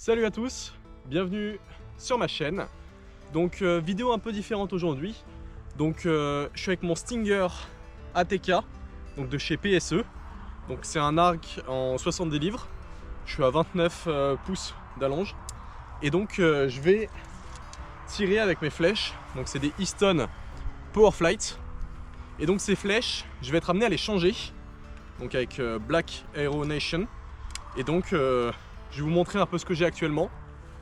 Salut à tous, bienvenue sur ma chaîne. Donc vidéo un peu différente aujourd'hui. Donc je suis avec mon Stinger ATK, donc de chez PSE. Donc c'est un arc en 70 livres. Je suis à 29 pouces d'allonge. Et donc je vais tirer avec mes flèches. Donc c'est des Easton Powerflight. Et donc ces flèches, je vais être amené à les changer. Donc avec Black Arrow Nation. Et donc je vais vous montrer un peu ce que j'ai actuellement.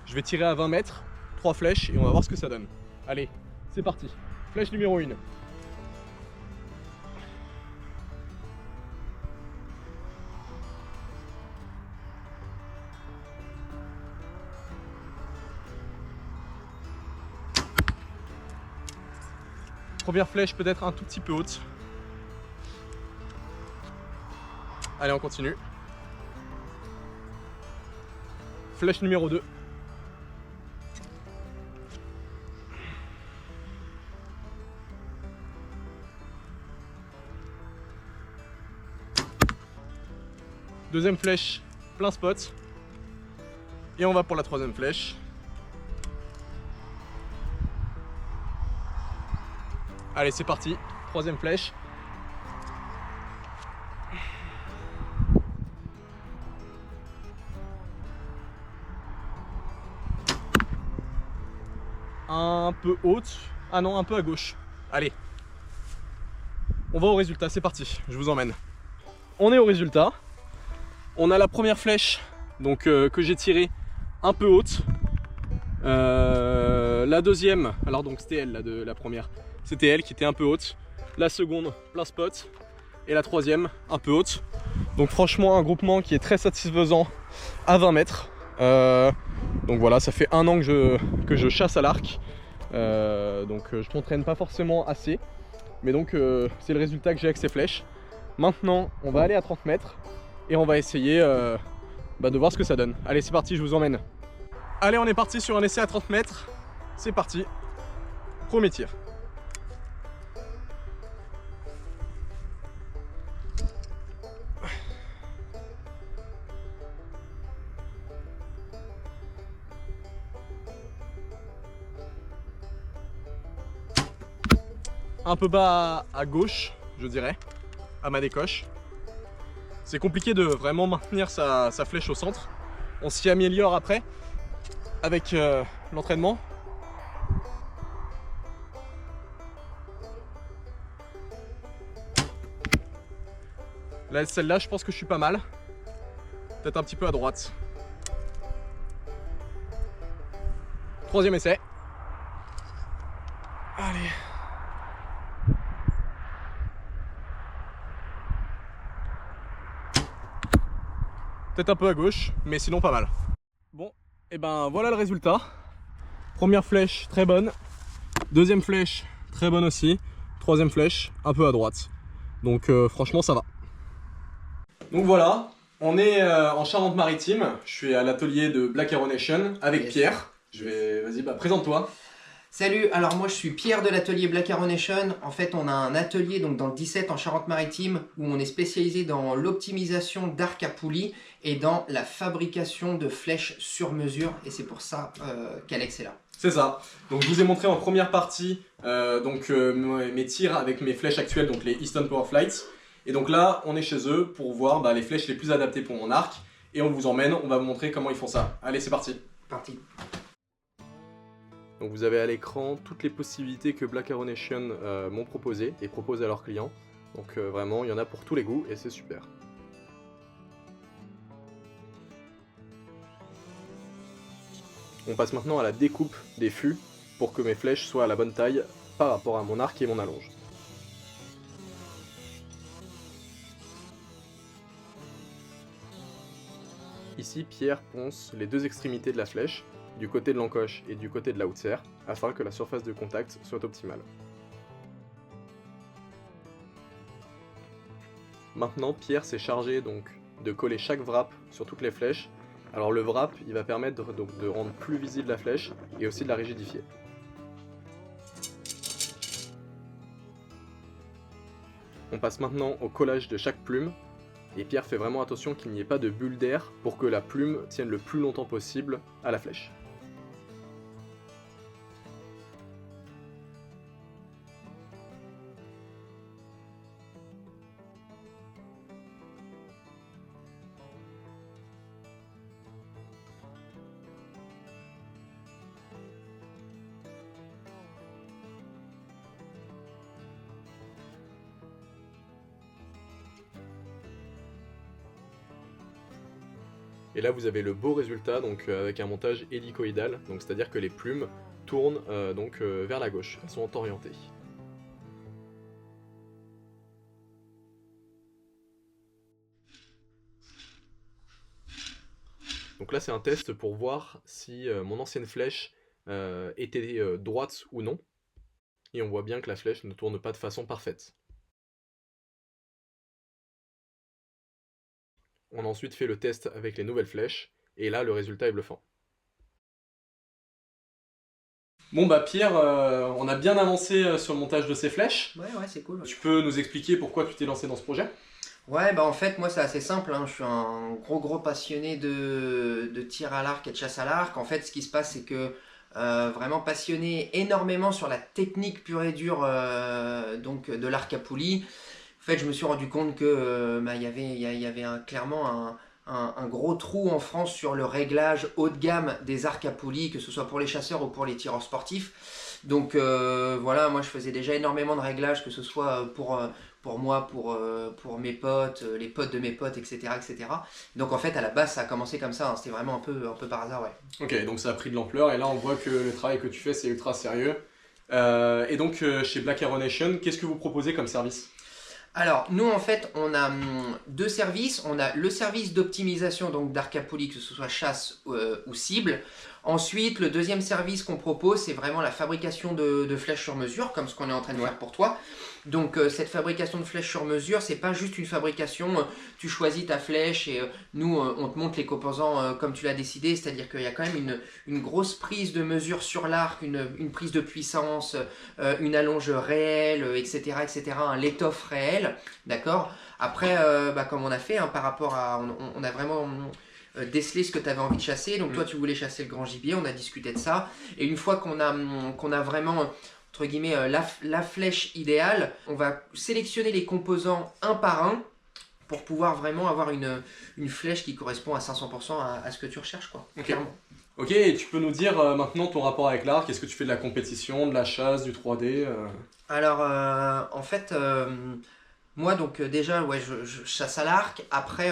Je vais tirer à 20 mètres, 3 flèches et on va voir ce que ça donne. Allez, c'est parti. Flèche numéro 1. Première flèche peut-être un tout petit peu haute. Allez, on continue. Flèche numéro 2. Deuxième flèche, plein spot. Et on va pour la troisième flèche. Allez, c'est parti. Troisième flèche. Un peu haute. Ah non, un peu à gauche. Allez. On va au résultat, c'est parti. Je vous emmène. On est au résultat. On a la première flèche donc, que j'ai tirée un peu haute. La deuxième, alors donc c'était elle la première. C'était elle qui était un peu haute. La seconde, plein spot. Et la troisième, un peu haute. Donc franchement un groupement qui est très satisfaisant à 20 mètres. Donc voilà, ça fait 1 an que je chasse à l'arc. Donc je m'entraîne pas forcément assez. Mais donc c'est le résultat que j'ai avec ces flèches. Maintenant on va aller à 30 mètres. Et on va essayer de voir ce que ça donne. Allez, c'est parti, je vous emmène. Allez, on est parti sur un essai à 30 mètres. C'est parti. Premier tir. Un peu bas à gauche, je dirais, à ma décoche. C'est compliqué de vraiment maintenir sa flèche au centre. On s'y améliore après avec l'entraînement. Là, celle-là, je pense que je suis pas mal. Peut-être un petit peu à droite. Troisième essai. Allez. Peut-être un peu à gauche, mais sinon pas mal. Bon, et ben voilà le résultat. Première flèche, très bonne. Deuxième flèche, très bonne aussi. Troisième flèche, un peu à droite. Donc franchement, ça va. Donc voilà, on est en Charente-Maritime. Je suis à l'atelier de Black Arrow Nation avec Pierre. Vas-y, présente-toi. Salut, alors moi je suis Pierre de l'atelier Black Arrow Nation. En fait on a un atelier donc dans le 17 en Charente-Maritime où on est spécialisé dans l'optimisation d'arcs à poulies et dans la fabrication de flèches sur mesure et c'est pour ça qu'Alex est là. C'est ça. Donc je vous ai montré en première partie mes tirs avec mes flèches actuelles, donc les Easton Powerflight. Et donc là on est chez eux pour voir les flèches les plus adaptées pour mon arc. Et on vous emmène, on va vous montrer comment ils font ça. Allez, c'est parti. Parti. Donc vous avez à l'écran toutes les possibilités que Black Arrow Nation m'ont proposées et proposent à leurs clients. Donc vraiment, il y en a pour tous les goûts et c'est super. On passe maintenant à la découpe des fûts pour que mes flèches soient à la bonne taille par rapport à mon arc et mon allonge. Ici, Pierre ponce les deux extrémités de la flèche, du côté de l'encoche et du côté de la houtsert, afin que la surface de contact soit optimale. Maintenant, Pierre s'est chargé donc de coller chaque wrap sur toutes les flèches. Alors le wrap, il va permettre de rendre plus visible la flèche et aussi de la rigidifier. On passe maintenant au collage de chaque plume. Et Pierre fait vraiment attention qu'il n'y ait pas de bulle d'air pour que la plume tienne le plus longtemps possible à la flèche. Et là vous avez le beau résultat donc avec un montage hélicoïdal, donc c'est-à-dire que les plumes tournent vers la gauche, elles sont orientées. Donc là c'est un test pour voir si mon ancienne flèche était droite ou non. Et on voit bien que la flèche ne tourne pas de façon parfaite. On a ensuite fait le test avec les nouvelles flèches, et là le résultat est bluffant. Bon bah Pierre, on a bien avancé sur le montage de ces flèches. Ouais, c'est cool. Tu peux nous expliquer pourquoi tu t'es lancé dans ce projet? Ouais, bah en fait, moi c'est assez simple, hein. Je suis un gros passionné de tir à l'arc et de chasse à l'arc. En fait, ce qui se passe, c'est que vraiment passionné énormément sur la technique pure et dure donc de l'arc à poulie. En fait, je me suis rendu compte que y avait clairement un gros trou en France sur le réglage haut de gamme des arcs à poulie, que ce soit pour les chasseurs ou pour les tireurs sportifs. Donc voilà, moi je faisais déjà énormément de réglages, que ce soit pour moi, pour mes potes, les potes de mes potes, etc., etc. Donc en fait, à la base, ça a commencé comme ça, hein. C'était vraiment un peu par hasard, ouais. Ok, donc ça a pris de l'ampleur, et là on voit que le travail que tu fais, c'est ultra sérieux. Et donc chez Black Arrow Nation, qu'est-ce que vous proposez comme service? Alors, nous, en fait, on a deux services. On a le service d'optimisation donc d'arc à poulie, que ce soit chasse ou cible. Ensuite, le deuxième service qu'on propose, c'est vraiment la fabrication de flèches sur mesure, comme ce qu'on est en train de faire pour toi. Donc, cette fabrication de flèches sur mesure, c'est pas juste une fabrication, tu choisis ta flèche et nous, on te montre les composants comme tu l'as décidé. C'est-à-dire qu'il y a quand même une grosse prise de mesure sur l'arc, une prise de puissance, une allonge réelle, etc., un l'étoffe réel, d'accord. Après, comme on a fait, hein, par rapport à... On a vraiment décelé ce que tu avais envie de chasser. Donc toi, tu voulais chasser le grand gibier, on a discuté de ça. Et une fois qu'on a vraiment... entre guillemets, la flèche idéale, on va sélectionner les composants un par un pour pouvoir vraiment avoir une flèche qui correspond à 500% à ce que tu recherches, quoi. Okay. Clairement. Ok, et tu peux nous dire maintenant ton rapport avec l'arc? Est-ce que tu fais de la compétition, de la chasse, du 3D Alors, en fait, moi, donc déjà, ouais, je chasse à l'arc. Après,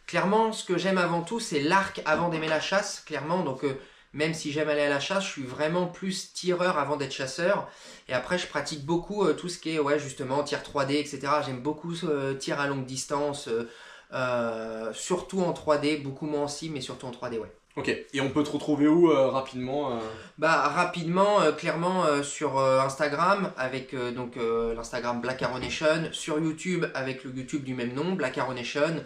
clairement, ce que j'aime avant tout, c'est l'arc avant d'aimer la chasse, clairement. Donc, même si j'aime aller à la chasse, je suis vraiment plus tireur avant d'être chasseur. Et après, je pratique beaucoup tout ce qui est, ouais, justement, tir 3D, etc. J'aime beaucoup tir à longue distance, surtout en 3D, beaucoup moins en cible, mais surtout en 3D, ouais. Ok, et on peut te retrouver où rapidement Bah rapidement, clairement sur Instagram avec l'Instagram Black Arrow Nation, sur YouTube avec le YouTube du même nom, Black Arrow Nation,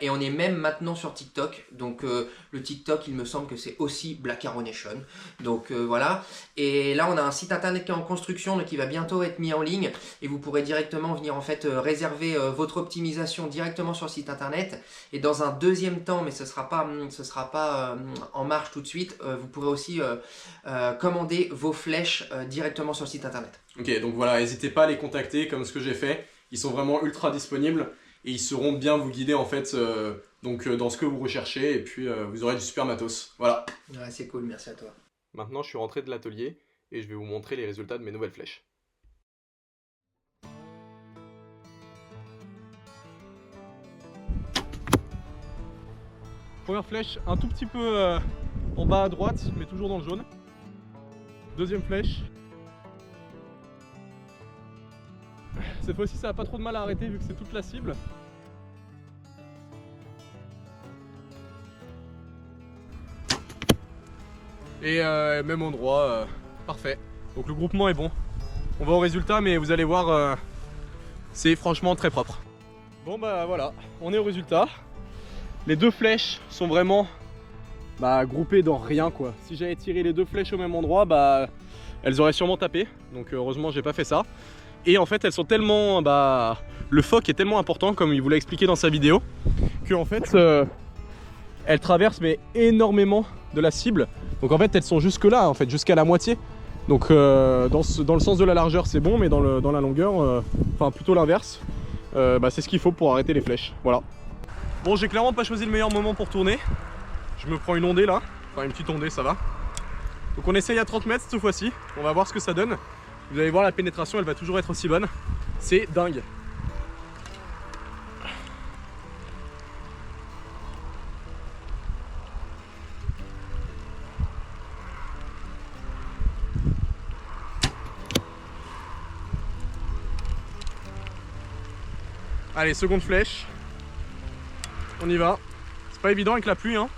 et on est même maintenant sur TikTok. Donc le TikTok, il me semble que c'est aussi Black Arrow Nation. Donc voilà. Et là, on a un site internet qui est en construction, donc qui va bientôt être mis en ligne, et vous pourrez directement venir en fait réserver votre optimisation directement sur le site internet. Et dans un deuxième temps, mais ce sera pas en marche tout de suite, vous pourrez aussi commander vos flèches directement sur le site internet. Ok, donc voilà, n'hésitez pas à les contacter comme ce que j'ai fait. Ils sont vraiment ultra disponibles et ils sauront bien vous guider en fait dans ce que vous recherchez, et puis vous aurez du super matos. Voilà. Ouais, c'est cool, merci à toi. Maintenant, je suis rentré de l'atelier et je vais vous montrer les résultats de mes nouvelles flèches. Première flèche, un tout petit peu en bas à droite, mais toujours dans le jaune. Deuxième flèche. Cette fois-ci, ça n'a pas trop de mal à arrêter vu que c'est toute la cible. Et même endroit, parfait. Donc le groupement est bon. On va au résultat, mais vous allez voir, c'est franchement très propre. Bon bah voilà, on est au résultat. Les deux flèches sont vraiment groupées dans rien, quoi. Si j'avais tiré les deux flèches au même endroit, elles auraient sûrement tapé. Donc heureusement j'ai pas fait ça. Et en fait elles sont tellement, le foc est tellement important comme il vous l'a expliqué dans sa vidéo, que en fait elles traversent mais énormément de la cible. Donc en fait elles sont jusque là, en fait jusqu'à la moitié. Donc dans le sens de la largeur c'est bon, mais dans la longueur, enfin plutôt l'inverse, c'est ce qu'il faut pour arrêter les flèches. Voilà. Bon, j'ai clairement pas choisi le meilleur moment pour tourner. Je me prends une ondée là, enfin une petite ondée, ça va. Donc on essaye à 30 mètres cette fois-ci, on va voir ce que ça donne. Vous allez voir, la pénétration elle va toujours être aussi bonne. C'est dingue. Allez, seconde flèche. On y va. C'est pas évident avec la pluie, hein.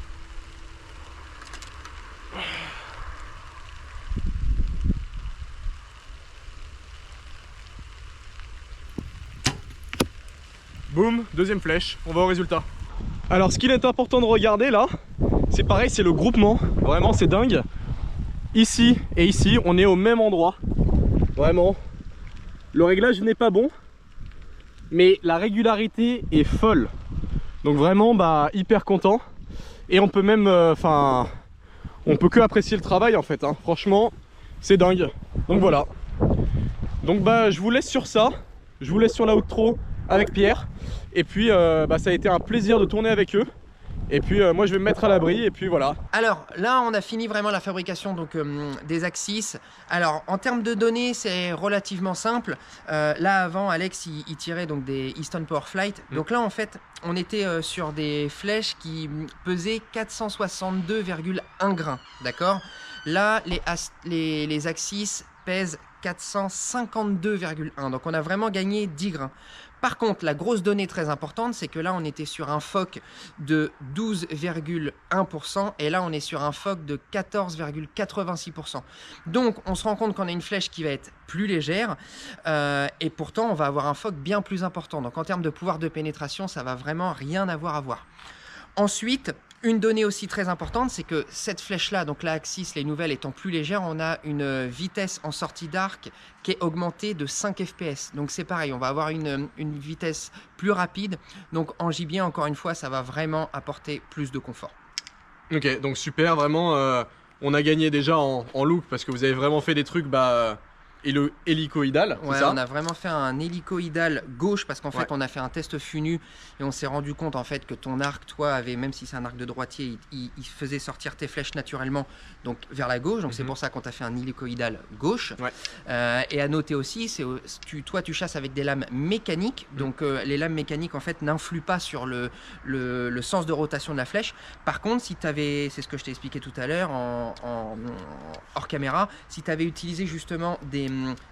Boum, deuxième flèche, on va au résultat. Alors ce qu'il est important de regarder là, c'est pareil, c'est le groupement. Vraiment c'est dingue. Ici et ici, on est au même endroit. Vraiment. Le réglage n'est pas bon, mais la régularité est folle. Donc vraiment hyper content. Et on peut même, on peut que apprécier le travail en fait, hein. Franchement, c'est dingue. Donc voilà. Donc je vous laisse sur ça. Je vous laisse sur la outro avec Pierre. Et puis ça a été un plaisir de tourner avec eux. Et puis moi je vais me mettre à l'abri et puis voilà. Alors là on a fini vraiment la fabrication donc, des Axis. Alors en termes de données c'est relativement simple. Là avant Alex il tirait donc des Easton Power Flight. Donc là en fait on était sur des flèches qui pesaient 462,1 grains. D'accord. Là les Axis pèsent 452,1. Donc on a vraiment gagné 10 grains. Par contre, la grosse donnée très importante, c'est que là, on était sur un FOC de 12,1% et là, on est sur un FOC de 14,86%. Donc, on se rend compte qu'on a une flèche qui va être plus légère et pourtant, on va avoir un FOC bien plus important. Donc, en termes de pouvoir de pénétration, ça va vraiment rien avoir à voir. Ensuite, une donnée aussi très importante, c'est que cette flèche-là, donc la Axis, les nouvelles étant plus légères, on a une vitesse en sortie d'arc qui est augmentée de 5 fps. Donc c'est pareil, on va avoir une vitesse plus rapide. Donc en gibier, encore une fois, ça va vraiment apporter plus de confort. Ok, donc super, vraiment, on a gagné déjà en look parce que vous avez vraiment fait des trucs et le hélicoïdal, ouais, c'est ça? On a vraiment fait un hélicoïdal gauche parce qu'en fait on a fait un test FUNU et on s'est rendu compte en fait que ton arc, toi, avait, même si c'est un arc de droitier, il faisait sortir tes flèches naturellement donc vers la gauche. Donc c'est pour ça qu'on t'a fait un hélicoïdal gauche. Et à noter aussi, toi tu chasses avec des lames mécaniques. Donc les lames mécaniques en fait n'influent pas sur le sens de rotation de la flèche. Par contre, si tu avais, c'est ce que je t'ai expliqué tout à l'heure hors caméra, si tu avais utilisé justement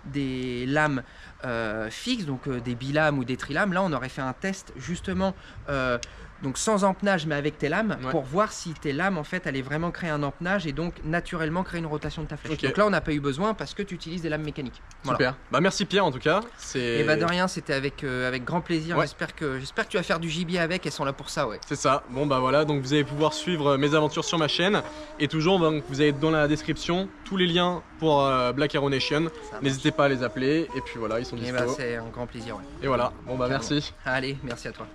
des lames fixes, donc des bilames ou des trilames, là on aurait fait un test justement donc sans empennage mais avec tes lames pour voir si tes lames en fait allaient vraiment créer un empennage et donc naturellement créer une rotation de ta flèche. Donc là on n'a pas eu besoin parce que tu utilises des lames mécaniques. Super. Voilà. Merci Pierre en tout cas. Et de rien, c'était avec grand plaisir. J'espère que tu vas faire du gibier avec, elles sont là pour ça. C'est ça. Bon voilà, donc vous allez pouvoir suivre mes aventures sur ma chaîne et toujours donc, vous avez dans la description tous les liens pour Black Arrow Nation. N'hésitez pas à les appeler et puis voilà, ils sont dispo. C'est un grand plaisir. Et voilà, merci. Allez, merci à toi.